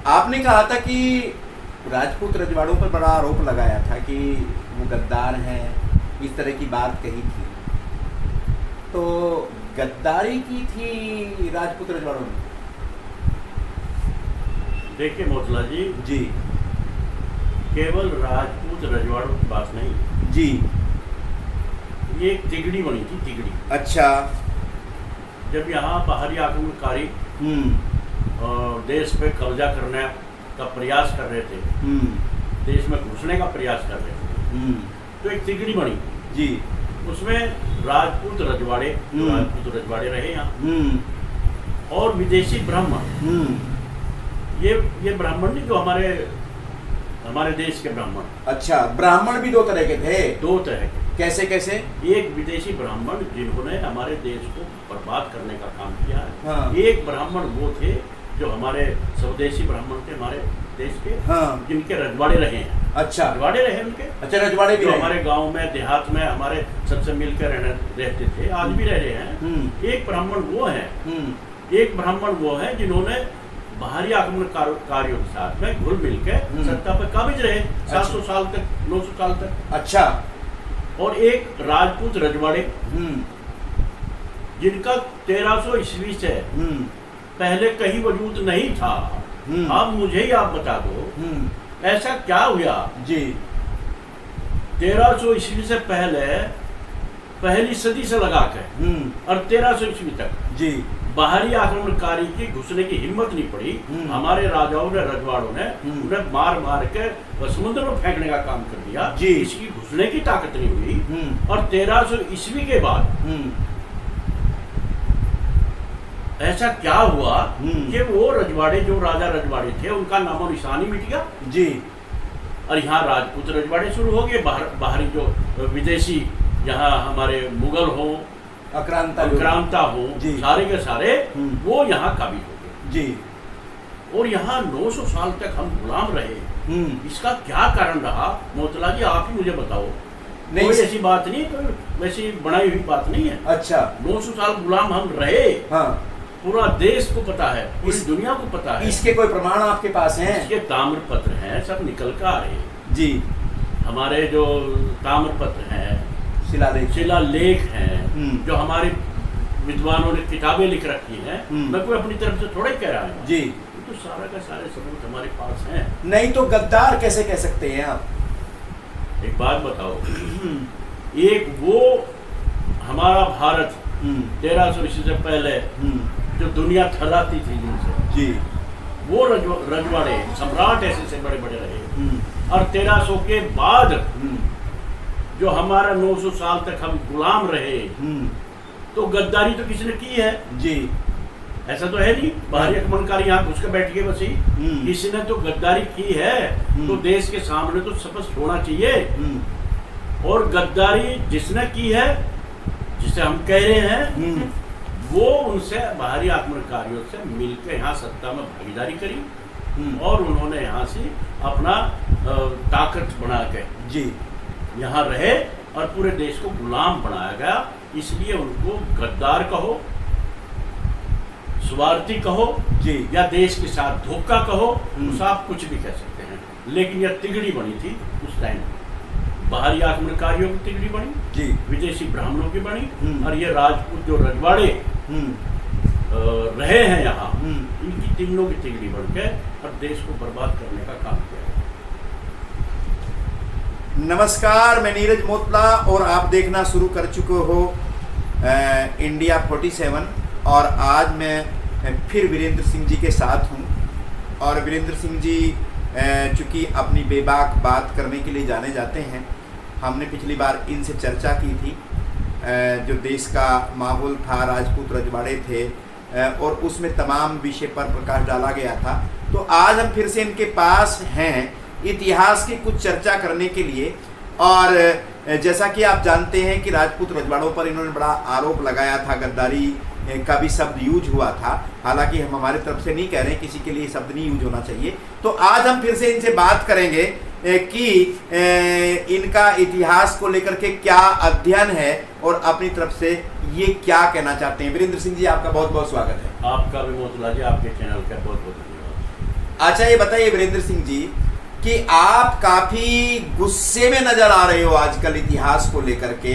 आपने कहा था कि राजपूत रजवाड़ों पर बड़ा आरोप लगाया था कि वो गद्दार हैं, इस तरह की बात कही थी। तो गद्दारी की थी राजपूत रजवाड़ों ने? देखिए मोतला जी, केवल राजपूत रजवाड़ों की बात नहीं जी, ये एक तिगड़ी बनी थी, तिगड़ी। अच्छा। जब यहाँ बाहरी आक्रमणकारी देश पे कब्जा करने का प्रयास कर रहे थे, देश में घुसने का प्रयास कर रहे थे, तो एक तिगड़ी बनी जी। उसमें राजपूत रजवाड़े रहे यहाँ, और विदेशी ब्राह्मण। ये ब्राह्मण नहीं जो हमारे देश के ब्राह्मण। अच्छा, ब्राह्मण भी दो तरह के थे? दो तरह के। कैसे कैसे? एक विदेशी ब्राह्मण जिन्होंने हमारे देश को बर्बाद करने का काम किया है। हाँ। एक ब्राह्मण वो थे जो हमारे स्वदेशी ब्राह्मण थे, हमारे देश के। हाँ। जिनके रजवाड़े रहे हैं। अच्छा, रजवाड़े रहे उनके। अच्छा, रजवाड़े भी हमारे गांव में, देहात में हमारे सबसे मिलकर रहते थे, आज भी रह रहे हैं। एक ब्राह्मण वो है जिन्होंने बाहरी आक्रमणकारियों के साथ में घुल मिल के सत्ता पर काबिज रहे 700 साल तक, 900 साल तक। अच्छा। और एक राजपूत रजवाड़े जिनका 1300 ईस्वी से पहले कहीं वजूद नहीं था। अब मुझे ही आप बता दो, ऐसा क्या हुआ जी 1300 ईस्वी से पहली सदी से लगा के और 1300 ईस्वी तक जी बाहरी आक्रमणकारी की घुसने की हिम्मत नहीं पड़ी। हमारे राजाओं ने, रजवाड़ों ने उन्हें मार के समुद्र में फेंकने का काम कर दिया जी। इसकी घुसने की ताकत नहीं हुई। और 1300 ईस्वी के बाद ऐसा क्या हुआ कि वो रजवाड़े, जो राजा रजवाड़े थे, उनका नामो निशानी मिट गया जी। और यहाँ राजपूत रजवाड़े शुरू हो गए। बाहरी जो विदेशी, यहाँ हमारे मुगल हो, आक्रांता हो, सारे के सारे वो यहाँ काबिज हो गए जी। और यहाँ 900 साल तक हम गुलाम रहे। इसका क्या कारण रहा मोतला जी, आप ही मुझे बताओ। कोई ऐसी बात नहीं, कोई वैसी बनाई हुई बात नहीं है। अच्छा, 900 साल गुलाम हम रहे। हाँ। पूरा देश को पता है, पूरी दुनिया को पता है। इसके कोई प्रमाण आपके पास हैं? इसके ताम्रपत्र हैं, सब निकल कर आ रहे जी। हमारे जो ताम्रपत्र हैं, शिलालेख हैं, जो हमारे विद्वानों ने किताबें लिख रखी हैं, मैं कोई अपनी तरफ से थोड़ा ही कह रहा हूँ जी। तो सारा का सारे सबूत हमारे पास हैं। नहीं तो गद्दार कैसे कह सकते हैं आप? एक बात बताओ, एक वो हमारा भारत 1300 ईस्वी से पहले जो दुनिया थलाती थी जिनसे जी, वो रजवाड़े सम्राट ऐसे से बड़े बड़े रहे। और 1300 के बाद जो हमारा 900 साल तक हम गुलाम रहे, तो गद्दारी तो किसी ने की है जी। ऐसा तो है नहीं बाहरी आक्रमणकारी यहाँ घुस के बैठ गए बस ही। किसी ने तो गद्दारी की है, तो देश के सामने तो स्पष्ट होना चाहिए। और गद्दारी जिसने की है, जिसे हम कह रहे हैं, वो उनसे बाहरी आक्रमणकारियों से मिलकर यहाँ सत्ता में भागीदारी करी। और उन्होंने यहाँ से अपना ताकत बना के जी यहाँ रहे और पूरे देश को गुलाम बनाया गया। इसलिए उनको गद्दार कहो, स्वार्थी कहो जी, या देश के साथ धोखा कहो, तो आप कुछ भी कह सकते हैं। लेकिन यह तिगड़ी बनी थी उस टाइम, बाहरी आक्रमणकारियों की तिगड़ी बनी जी, विदेशी ब्राह्मणों की बनी, और ये राजपूत जो रजवाड़े रहे हैं यहाँ, इनकी तीनों की तिगड़ी बन के और देश को बर्बाद करने का काम किया। नमस्कार, मैं नीरज मोतला और आप देखना शुरू कर चुके हो इंडिया 47। और आज मैं फिर वीरेंद्र सिंह जी के साथ हूँ। और वीरेंद्र सिंह जी चूँकि अपनी बेबाक बात करने के लिए जाने जाते हैं, हमने पिछली बार इनसे चर्चा की थी। जो देश का माहौल था, राजपूत रजवाड़े थे, और उसमें तमाम विषय पर प्रकाश डाला गया था। तो आज हम फिर से इनके पास हैं इतिहास की कुछ चर्चा करने के लिए। और जैसा कि आप जानते हैं कि राजपूत रजवाड़ों पर इन्होंने बड़ा आरोप लगाया था, गद्दारी का भी शब्द यूज हुआ था। हालांकि हम हमारे तरफ से नहीं कह रहे हैं, किसी के लिए शब्द नहीं यूज होना चाहिए। तो आज हम फिर से इनसे बात करेंगे कि इनका इतिहास को लेकर के क्या अध्ययन है और अपनी तरफ से ये क्या कहना चाहते हैं। वीरेंद्र सिंह जी, आपका बहुत बहुत स्वागत है। आपका भी मोतला जी, आपके चैनल का बहुत बहुत धन्यवाद। अच्छा ये बताइए वीरेंद्र सिंह जी कि आप काफी गुस्से में नजर आ रहे हो आजकल इतिहास को लेकर के।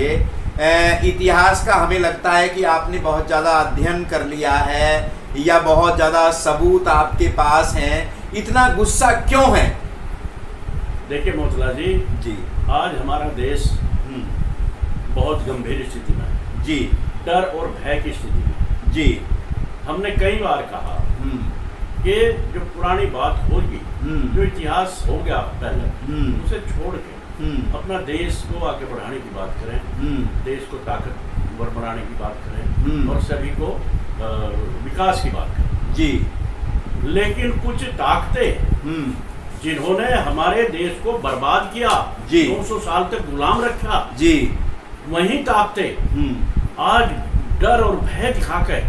इतिहास का हमें लगता है कि आपने बहुत ज्यादा अध्ययन कर लिया है या बहुत ज्यादा सबूत आपके पास हैं, इतना गुस्सा क्यों है? देखिए मोतला जी, आज हमारा देश बहुत गंभीर स्थिति में है जी, डर और भय की स्थिति में जी। हमने कई बार कहा कि जो पुरानी बात होगी, जो इतिहास हो गया पहले, उसे छोड़ के अपना देश को आगे बढ़ाने की बात करें, देश को ताकतवर बनाने की बात करें और सभी को विकास की बात करें जी। लेकिन कुछ ताकतें जिन्होंने हमारे देश को बर्बाद किया जी, 200 साल तक गुलाम रखा जी, वही ताकतें आज डर और भय दिखाकर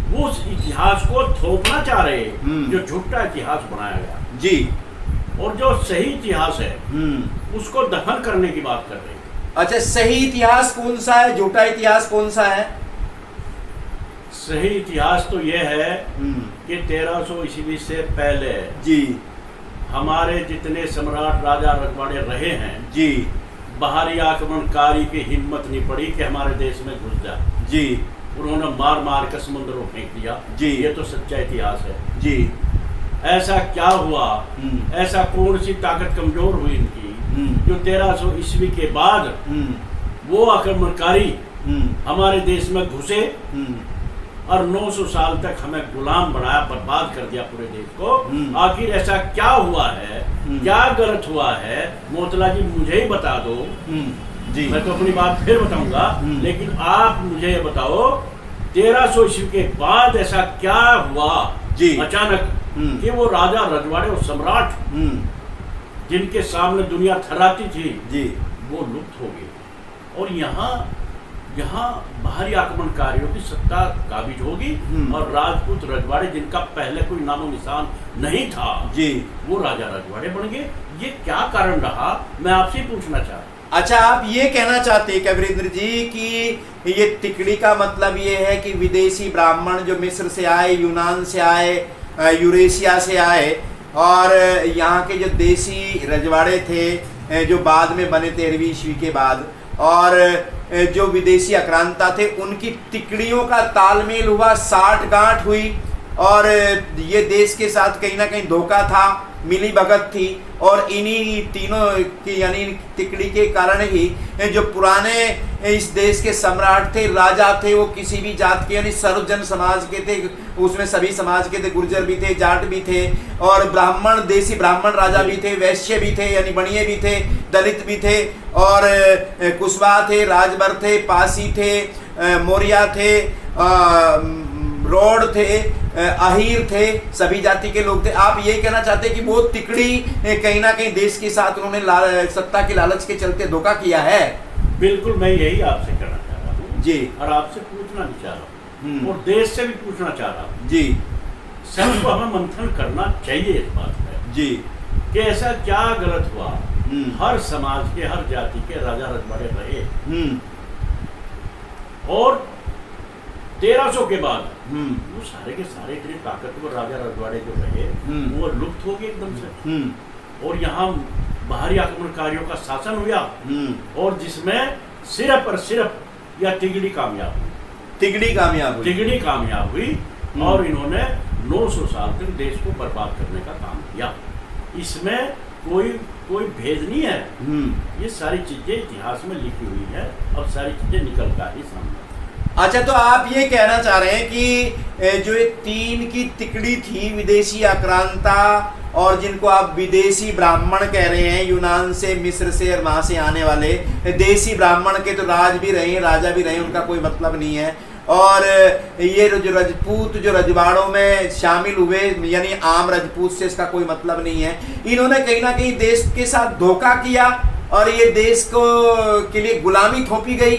वो उस इतिहास को थोपना चाह रहे हैं जो झूठा इतिहास बनाया गया जी, और जो सही इतिहास है उसको दफन करने की बात कर रहे हैं। अच्छा, सही इतिहास कौन सा है, झूठा इतिहास कौन सा है? सही इतिहास तो यह है कि 1300 ईस्वी से पहले जी हमारे जितने सम्राट राजा रजवाड़े रहे हैं जी, बाहरी आक्रमणकारी की हिम्मत नहीं पड़ी कि हमारे देश में घुस जाए जी, उन्होंने मार मार कर समुद्र में फेंक दिया जी। ये तो सच्चा इतिहास है जी। ऐसा क्या हुआ, ऐसा कौन सी ताकत कमजोर हुई इनकी जो 1300 ईस्वी के बाद वो आक्रमणकारी हमारे देश में घुसे और 900 साल तक हमें गुलाम बनाया, बर्बाद कर दिया पूरे देश को। आखिर ऐसा क्या हुआ है, क्या गलत हुआ है? मोतला जी मुझे ही बता दो जी। मैं तो अपनी बात फिर बताऊंगा, लेकिन आप मुझे ये बताओ 1300 ईस्वी के बाद ऐसा क्या हुआ जी अचानक कि वो राजा रजवाड़े और सम्राट जिनके सामने दुनिया थर्राती थी जी, वो लुप्त हो गई और यहाँ बाहरी आक्रमणकारियों की सत्ता काबिज होगी और राजपूत रजवाड़े जिनका पहले कोई नामो निशान नहीं था जी, वो राजा रजवाड़े बन गए। ये क्या कारण रहा, मैं आपसे पूछना चाह रहा। अच्छा, आप ये कहना चाहते हैं क्या वीरेंद्र जी कि ये तिकड़ी का मतलब ये है कि विदेशी ब्राह्मण जो मिस्र से आए, यूनान से आए, यूरेशिया से आए और यहाँ के जो देसी रजवाड़े थे जो बाद में बने 13वीं ईस्वी के बाद, और जो विदेशी आक्रांता थे उनकी तिकड़ियों का तालमेल हुआ, साठगांठ हुई और ये देश के साथ कहीं ना कहीं धोखा था, मिली भगत थी और इन्हीं तीनों की यानी तिकड़ी के कारण ही जो पुराने इस देश के सम्राट थे, राजा थे, वो किसी भी जात के यानी सर्वजन समाज के थे, उसमें सभी समाज के थे, गुर्जर भी थे, जाट भी थे और ब्राह्मण, देसी ब्राह्मण राजा भी थे, वैश्य भी थे यानी बणिये भी थे, दलित भी थे और कुशवाहा थे, राजभर थे, पासी थे, मौर्या थे, रोड थे, अहीर थे, सभी जाति के लोग थे। आप ये कहना चाहते हैं कि वो तिकड़ी कहीं ना कहीं देश के साथ उन्होंने सत्ता के लालच के चलते धोखा किया है? बिल्कुल, मैं यही आपसे कहना चाह रहा हूँ जी, और आपसे पूछना भी चाह रहा हूँ और देश से भी पूछना चाह रहा हूँ जी। सबको हमें मंथन करना चाहिए इस बात में जी कि ऐसा क्या गलत हुआ। हर समाज के, हर जाति के राजा रजवाड़े रहे और 1300 के बाद वो सारे के सारे इतने ताकतवर राजा रजवाड़े जो रहे वो लुप्त हो गए एकदम से और यहाँ बाहरी आक्रमणकारियों का शासन हुआ और जिसमें सिर्फ और सिर्फ यह तिगड़ी कामयाब हुई और इन्होंने 900 साल तक देश को बर्बाद करने का काम किया। इसमें कोई भेद नहीं है, ये सारी चीजें इतिहास में लिखी हुई है और सारी चीजें निकल कर ही सामने। अच्छा, तो आप ये कहना चाह रहे हैं कि जो ये तीन की तिकड़ी थी, विदेशी आक्रांता और जिनको आप विदेशी ब्राह्मण कह रहे हैं, यूनान से, मिस्र से और वहां से आने वाले देसी ब्राह्मण के तो राज भी रहे, राजा भी रहे, उनका कोई मतलब नहीं है। और ये जो राजपूत जो रजवाड़ों में शामिल हुए यानी आम राजपूत से इसका कोई मतलब नहीं है। इन्होंने कहीं ना कहीं देश के साथ धोखा किया और ये देश को के लिए गुलामी थोपी गई।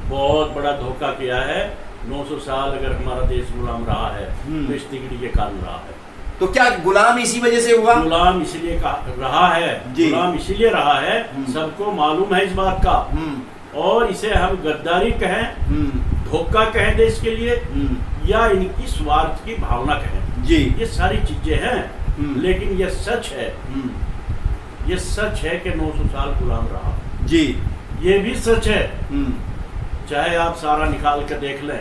बहुत बड़ा धोखा किया है। 900 साल अगर हमारा देश गुलाम रहा है तो इस तिगड़ी के कारण रहा है। तो क्या गुलाम इसी वजह से हुआ? गुलाम इसलिए रहा है, गुलाम इसीलिए रहा है, सबको मालूम है इस बात का। और इसे हम गद्दारी कहें, धोखा कहें देश के लिए, या इनकी स्वार्थ की भावना कहें जी, ये सारी चीजें हैं लेकिन ये सच है, ये सच है कि 900 साल गुलाम रहा जी। ये भी सच है, चाहे आप सारा निकाल कर देख लें,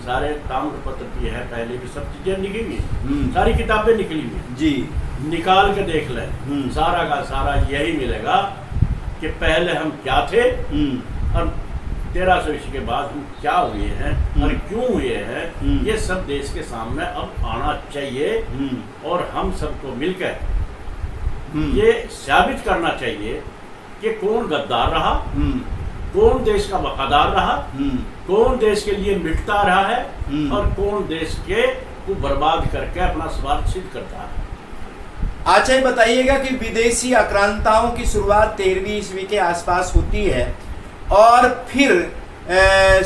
सारे ताम्र पत्र की है, पहले भी सब चीजें लिखी हुई, सारी किताबें निकली हुई जी, निकाल के देख लें, सारा का सारा यही मिलेगा कि पहले हम क्या थे और 1300 ईस्वी के बाद हम क्या हुए हैं और क्यों हुए हैं, ये सब देश के सामने अब आना चाहिए और हम सबको मिलकर ये साबित करना चाहिए कि कौन गद्दार रहा, कौन देश का वफादार रहा, कौन देश के लिए मिटता रहा है और कौन देश के को बर्बाद करके अपना स्वार्थ सिद्ध करता है। अच्छा, ये बताइएगा कि विदेशी आक्रांताओं की शुरुआत 13वीं ईस्वी के आसपास होती है और फिर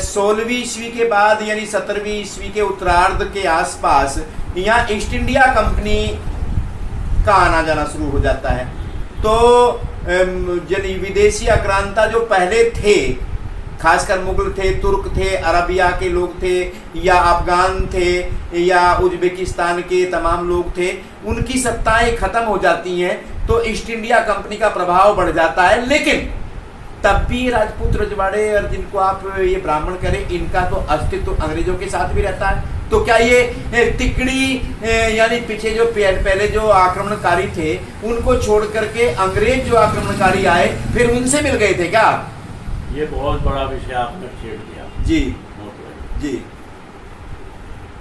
16वीं ईस्वी के बाद यानी 17वीं ईस्वी के उत्तरार्ध के आसपास यहाँ ईस्ट इंडिया कंपनी का आना जाना शुरू हो जाता है। तो विदेशी आक्रांता जो पहले थे, खासकर मुगल थे, तुर्क थे, अरबिया के लोग थे या अफगान थे या उज्बेकिस्तान के तमाम लोग थे, उनकी सत्ताएं खत्म हो जाती हैं तो ईस्ट इंडिया कंपनी का प्रभाव बढ़ जाता है। लेकिन तब भी राजपूत रजवाड़े और जिनको आप ये ब्राह्मण करें, इनका तो अस्तित्व अंग्रेजों के साथ भी रहता है। तो क्या ये तिकड़ी यानी पीछे जो पहले जो आक्रमणकारी थे उनको छोड़ करके अंग्रेज जो आक्रमणकारी आए फिर उनसे मिल गए थे क्या? ये बहुत बड़ा विषय आपने छेड़ दिया जी जी।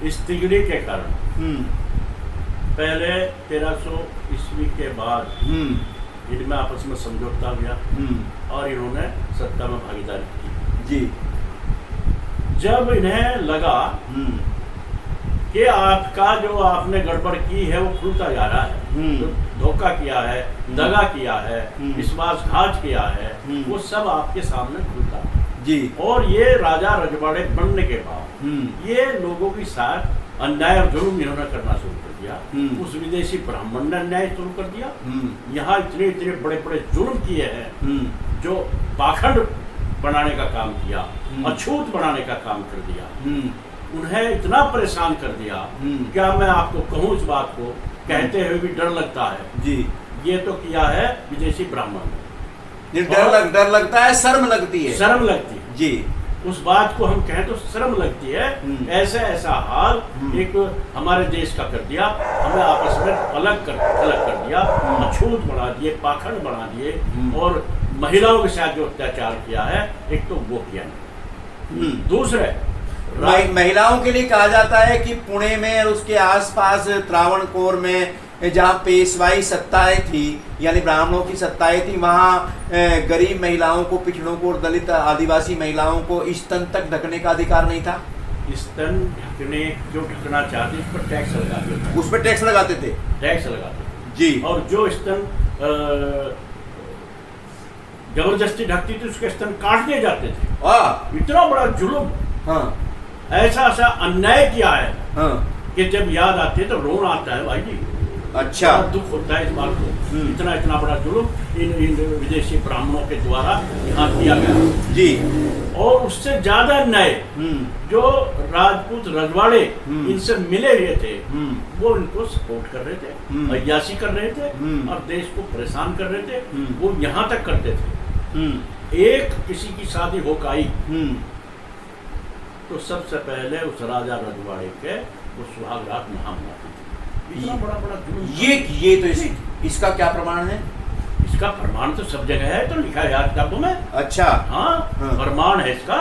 इस तिगड़ी के कारण पहले 1300 ईस्वी के बाद इनमें आपस में समझौता हुआ और इन्होंने सत्ता में भागीदारी की जी। जब इन्हें लगा कि आपका जो आपने गड़बड़ की है वो खुलता जा रहा है, तो धोखा किया है, दगा किया है, विश्वासघात किया है, वो सब आपके सामने खुलता है जी। और ये राजा रजवाड़े बनने के बाद ये लोगों के साथ अन्याय और जुल्म इन्होंने करना शुरू कर दिया। उस विदेशी ब्राह्मण ने अन्याय शुरू कर दिया, यहाँ इतने इतने बड़े बड़े जुल्म किए हैं, जो पाखंड बनाने का काम किया, अछूत बनाने का काम कर दिया, उन्हें इतना परेशान कर दिया। क्या मैं आपको कहूँ, इस बात को कहते हुए भी डर लगता है जी। ये तो किया है विदेशी ब्राह्मण ने, डर लगता है, शर्म लगती है, शर्म लगती है जी। उस बात को हम कहें तो शर्म लगती है। ऐसा हाल एक हमारे देश का कर दिया, हमें आपस में अलग कर दिया, अछूत बना दिए, पाखंड बना दिए और महिलाओं के साथ जो अत्याचार किया है, एक तो वो किया। दूसरे महिलाओं के लिए कहा जाता है कि पुणे में और उसके आसपास त्रावणकोर में जहाँ पेशवाई सत्ताएं थी यानी ब्राह्मणों की सत्ताएं थी, वहाँ गरीब महिलाओं को, पिछड़ों को और दलित आदिवासी महिलाओं को स्तन तक ढकने का अधिकार नहीं था। स्तन ढकने जो ढकना चाहते उस पर टैक्स लगाते थे, उस पर टैक्स लगाते थे, टैक्स लगाते थे जी। और जो स्तन जबरदस्ती ढकती थी उसके स्तन काट दिए जाते थे। इतना बड़ा जुल्म, हाँ, ऐसा अन्याय किया है हाँ। कि जब याद आती है तो रोना आता है भाई जी। अच्छा, दुख होता है इस बात को, इतना बड़ा जुल्म इन विदेशी ब्राह्मणों के द्वारा यहाँ किया गया जी। और उससे ज्यादा अन्याय जो राजपूत रजवाड़े इनसे मिले हुए थे, वो इनको सपोर्ट कर रहे थे, अय्याशी कर रहे थे और देश को परेशान कर रहे थे। वो यहाँ तक करते थे, एक किसी की शादी हो आई तो सबसे पहले उस राजा रजवाड़े के वो सुहागरात महाम लाते थे। इतना बड़ा जुल्म। ये तो इसका क्या प्रमाण है? इसका प्रमाण तो सब जगह है, तो लिखा है यार किताबों में। अच्छा हाँ, प्रमाण है इसका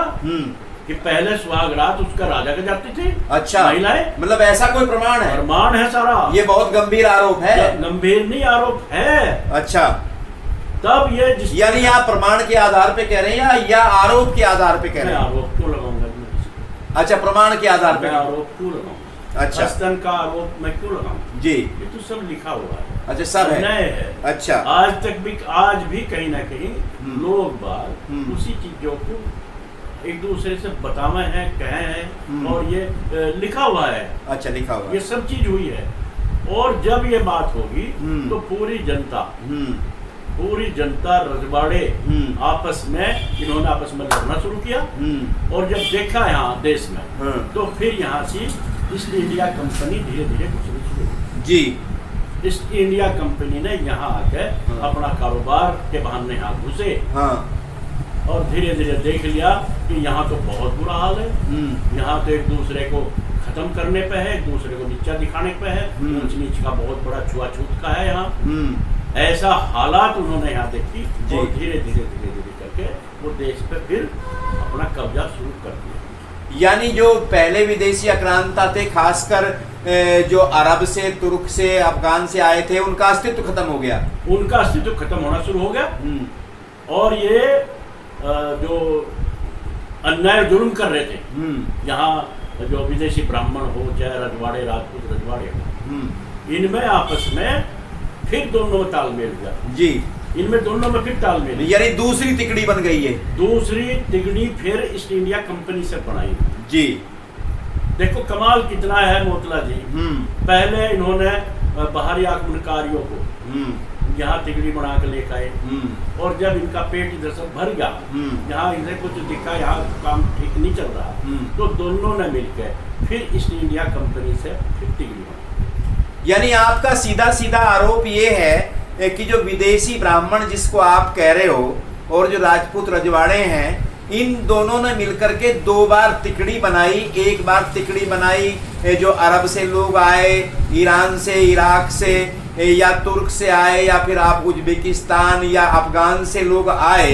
कि पहले सुहागरात उसका राजा के जाती थी। अच्छा, महिलाएं, मतलब ऐसा कोई प्रमाण है? प्रमाण है सारा। ये बहुत गंभीर आरोप है। गंभीर नहीं, आरोप है। अच्छा, तब ये यानी आप प्रमाण के आधार पे कह रहे हैं या आरोप के आधार पे कह रहे हैं? आरोप क्यों लगाऊंगा? अच्छा, प्रमाण के आधार पे आरोप क्यों लगाऊं? अच्छा, स्तन का आरोप मैं क्यों लगाऊं जी? ये तो सब लिखा हुआ है। अच्छा, सब है। अच्छा, आज भी कहीं ना कहीं लोग बात उसी चीजों को एक दूसरे से बतावे हैं, कहे हैं और ये लिखा हुआ है। अच्छा, लिखा हुआ, ये सब चीज हुई है। और जब ये बात होगी तो पूरी जनता रजवाड़े आपस में इन्होंने आपस में लड़ना शुरू किया। और जब देखा यहाँ देश में तो फिर यहाँ से ईस्ट इंडिया कंपनी धीरे धीरे घुसनी शुरू जी। ईस्ट इंडिया कंपनी ने यहाँ आके अपना कारोबार के बहाने यहाँ घुसे। और धीरे धीरे देख लिया कि यहाँ तो बहुत बुरा हाल है, यहाँ तो एक दूसरे को खत्म करने पे है, एक दूसरे को नीचा दिखाने पे है, ऊंच नीच का बहुत बड़ा छुआछूत का है यहाँ। ऐसा हालात उन्होंने यहाँ देखी और धीरे धीरे करके वो देश पे फिर अपना कब्जा शुरू कर दिया। यानी जो पहले विदेशी आक्रांता थे, खासकर जो अरब से, तुर्क से, अफगान से आए थे, उनका अस्तित्व खत्म हो गया, उनका अस्तित्व खत्म होना शुरू हो गया। और ये जो अन्याय जुल्म कर रहे थे यहाँ, जो विदेशी ब्राह्मण हो चाहे रजवाड़े, राजपूत रजवाड़े हो, इनमें आपस में फिर दोनों में तालमेल हुआ जी। इनमें दोनों में फिर तालमेल, यानी दूसरी तिकड़ी बन गई है। दूसरी तिकड़ी फिर ईस्ट इंडिया कंपनी से बनाई जी। देखो कमाल कितना है मोतला जी। पहले इन्होंने बाहरी आक्रमणकारियों को यहाँ तिकड़ी बना कर लेकर आए, और जब इनका पेट इधर से भर गया, यहाँ इधर कुछ दिखा, यहाँ काम ठीक नहीं चल रहा, तो दोनों ने मिलकर फिर ईस्ट इंडिया कंपनी से फिर तिकड़ी बनाई। यानी आपका सीधा सीधा आरोप ये है कि जो विदेशी ब्राह्मण जिसको आप कह रहे हो और जो राजपूत रजवाड़े हैं, इन दोनों ने मिलकर के 2 बार तिकड़ी बनाई। एक बार तिकड़ी बनाई जो अरब से लोग आए, ईरान से, इराक से, या तुर्क से आए, या फिर आप उज्बेकिस्तान या अफगान से लोग आए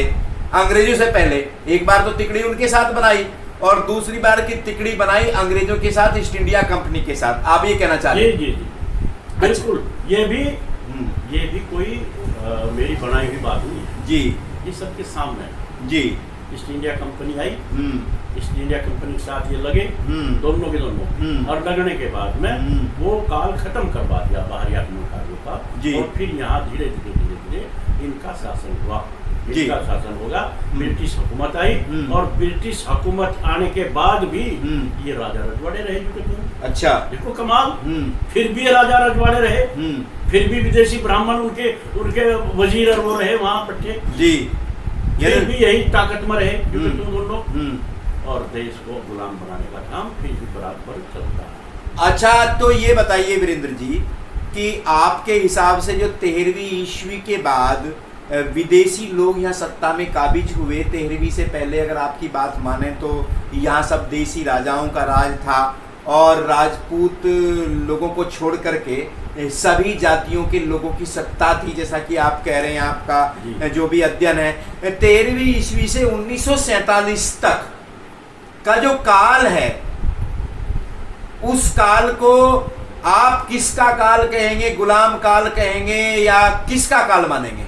अंग्रेजों से पहले। एक बार तो तिकड़ी उनके साथ बनाई और दूसरी बार की तिकड़ी बनाई अंग्रेजों के साथ, ईस्ट इंडिया कंपनी के साथ। आप ये कहना चाहते हैं? जी बिल्कुल। ये भी कोई मेरी बनाई हुई बात नहीं है जी, ये सबके सामने जी। ईस्ट इंडिया कंपनी आई, ईस्ट इंडिया कंपनी के साथ ये लगे, दोनों के दोनों, और लगने के बाद में वो काल खत्म करवा दिया बाहरी आक्रमणकारियों का, और फिर यहाँ धीरे धीरे इनका शासन हुआ, इनका शासन होगा। ब्रिटिश हुकूमत आई, और ब्रिटिश हुकूमत आने के बाद भी ये राजा रजवाड़े रहे। अच्छा, देखो कमाल, फिर भी राजा रजवाड़े रहे, फिर भी विदेशी ब्राह्मण उनके वजीर और वो रहे वहाँ बैठे जी। फिर भी यही ताकत में रहे तुम दोनों, और देश को गुलाम बनाने का काम फिर भी बराबर चलता है। अच्छा, तो ये बताइए वीरेंद्र जी कि आपके हिसाब से जो 13वीं ईस्वी के बाद विदेशी लोग यहाँ सत्ता में काबिज हुए, 13वीं से पहले अगर आपकी बात माने तो यहाँ सब देसी राजाओं का राज था, और राजपूत लोगों को छोड़ करके सभी जातियों के लोगों की सत्ता थी, जैसा कि आप कह रहे हैं। आपका जो भी अध्ययन है 13वीं ईस्वी से 1947 तक का जो काल है, उस काल को आप किसका काल कहेंगे? गुलाम काल कहेंगे या किसका काल मानेंगे?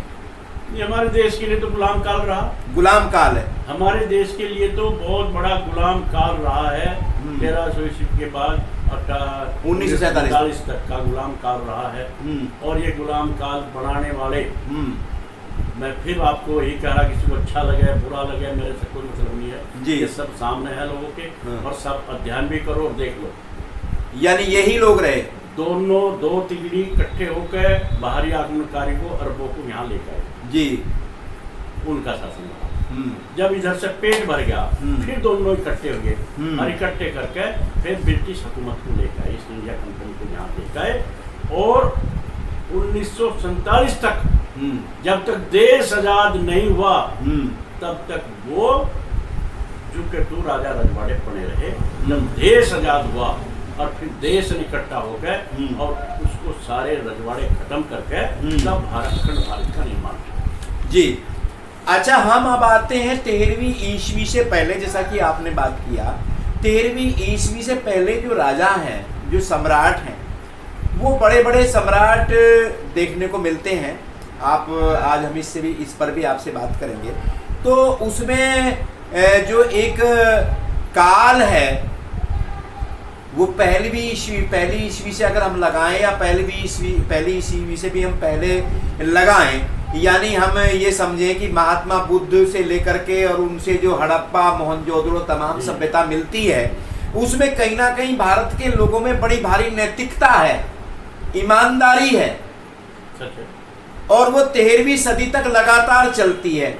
ये हमारे देश के लिए तो गुलाम काल रहा। गुलाम काल है हमारे देश के लिए तो बहुत बड़ा गुलाम काल रहा है। 1300 ईस्वी के बाद 1947 तक का गुलाम काल रहा है। और ये गुलाम काल बनाने वाले, मैं फिर आपको यही कह रहा, किसी को अच्छा लगे बुरा लगे मेरे से कोई मतलब नहीं है जी। ये सब सामने है लोगों के, और सब अध्ययन भी करो और देख लो। यानी यही लोग रहे, दोनों 2 तिगड़ी इकट्ठे होकर बाहरी आक्रमणकारी को, अरबों को यहाँ लेकर आए जी। उनका शासन रहा। जब इधर से पेट भर गया, फिर दोनों इकट्ठे हो गए, और इकट्ठे करके फिर ब्रिटिश हुकूमत को लेकर आए, ईस्ट इंडिया कंपनी को यहाँ लेकर आए। और 1947 तक, जब तक देश आजाद नहीं हुआ, तब तक वो चूंकि तू राजा रजवाड़े पड़े रहे। जब देश आजाद हुआ और फिर देश इकट्ठा हो गए और उसको सारे रजवाड़े खत्म करके तब भारत का निर्माण किया जी। अच्छा, हम अब आते हैं 13वीं ईस्वी से पहले, जैसा कि आपने बात किया 13वीं ईस्वी से पहले जो राजा हैं, जो सम्राट हैं, वो बड़े बड़े सम्राट देखने को मिलते हैं। आप आज हम इस पर भी आपसे बात करेंगे। तो उसमें जो एक काल है वो पहली ईस्वी से अगर हम लगाएं, या पहली ईस्वी से भी हम पहले लगाएं, यानी हम ये समझें कि महात्मा बुद्ध से लेकर के और उनसे जो हड़प्पा, मोहनजोदड़ो तमाम सभ्यता मिलती है, उसमें कहीं ना कहीं भारत के लोगों में बड़ी भारी नैतिकता है, ईमानदारी है, और वो 13वीं सदी तक लगातार चलती है।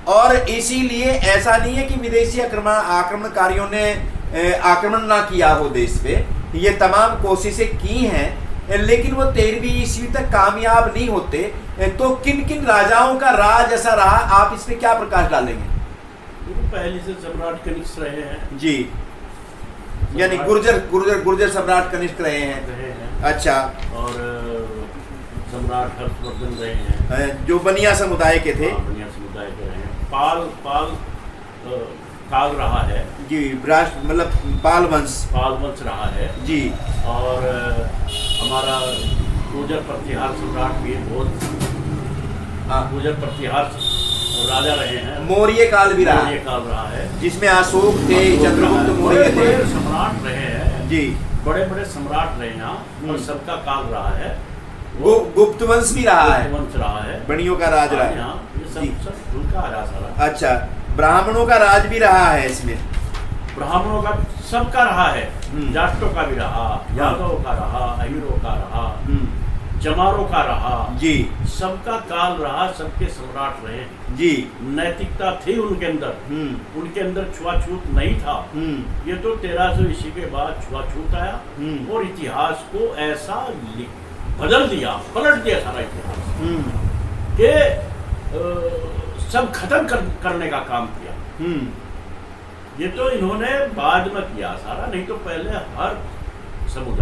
और इसीलिए ऐसा नहीं है कि विदेशी आक्रमणकारियों ने आक्रमण ना किया हो देश पे, ये तमाम कोशिशें की हैं, लेकिन वो 13वीं ईस्वी तक कामयाब नहीं होते। तो किन किन राजाओं का राज ऐसा रहा, आप इसमें क्या प्रकाश डालेंगे? पहले से सम्राट कनिष्क रहे हैं जी, यानी गुर्जर सम्राट कनिष्क रहे हैं। अच्छा। और सम्राट हर्षवर्धन रहे हैं, जो बनिया समुदाय के थे। बनिया समुदाय के रहे हैं। पाल काल रहा है जी, मतलब पाल वंश रहा है जी। और हमारा गुर्जर प्रतिहार सम्राट भी बहुत, गुर्जर प्रतिहार राजा रहे हैं। मौर्य काल भी रहा है, जिसमें अशोक थे, चंद्रगुप्त मौर्य थे, सम्राट रहे हैं जी। बड़े बड़े सम्राट रहे हैं और सबका काल रहा है। गुप्त वंश भी रहा है, वंश रहा है, बणियों का राज रहा है, ये सब उनका राज रहा। अच्छा, ब्राह्मणों का राज भी रहा है इसमें? ब्राह्मणों का सबका रहा है, जाटों का भी रहा, यादवों का रहा, अहीरों का रहा, चमारों का रहा जी। सबका काल रहा, सबके सम्राट रहे जी। नैतिकता थी उनके अंदर छुआछूत नहीं था। ये तो 1300 ईस्वी के बाद छुआछूत आया और इतिहास को ऐसा बदल दिया, पलट दिया सारा इतिहास कि सब खत्म करने का काम किया। ये तो इन्होंने बाद में किया सारा, नहीं तो पहले हर समुदाय